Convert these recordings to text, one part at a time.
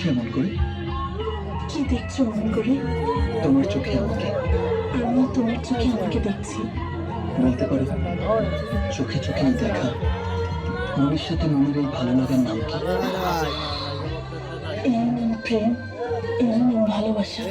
দেখছো এমন করে? কি দেখছো এমন করে? তোমার চোখে আমাকে। আমি তোমার চোখে আমাকে দেখছি। বলতে পারো চোখে চোখে দেখা মনের সাথে মনের এই ভালো লাগার নাম কি? এর নাম প্রেম, এর নাম ভালোবাসা।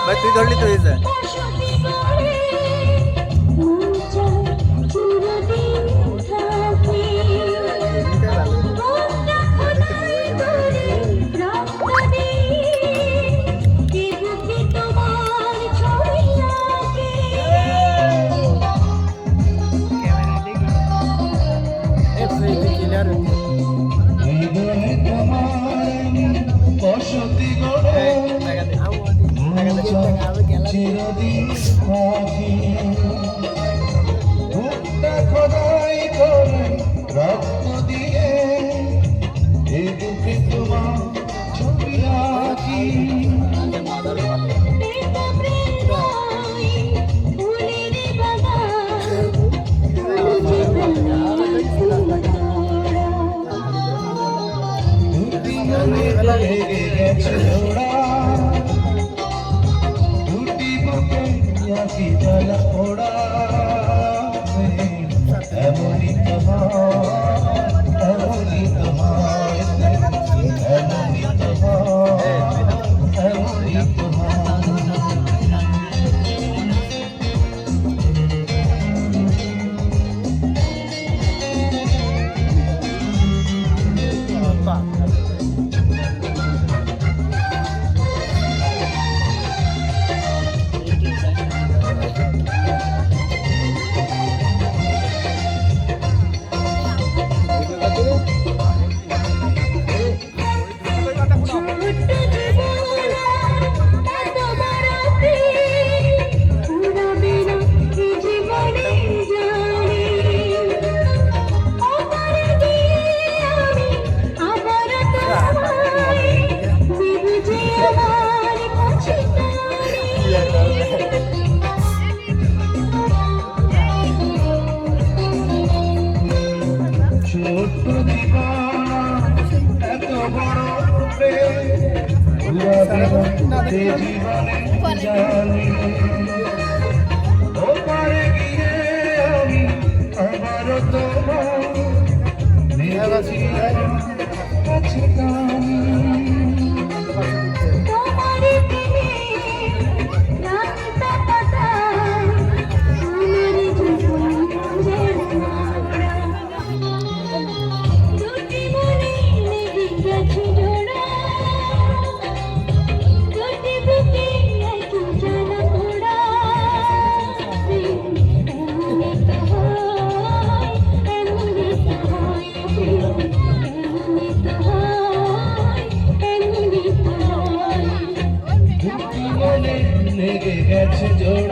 ভাই তুই ধরলি তো হয়েছে। চিরদিন থাকি বুকটা খোদাই করে রক্ত দিয়ে এ বুকে তোমার ছবি আঁকি লেগে গেছে ওরা কি জ্বালা পোড়া এমনই তো হয় এমনই তো হয় এমনই তো হয় এমনই তো হয় ছোট্ট দিবানা এত বড় জীবনে জানি ওপারে গিয়ে আমি আবারও তোমার কাছে কানি জোড়া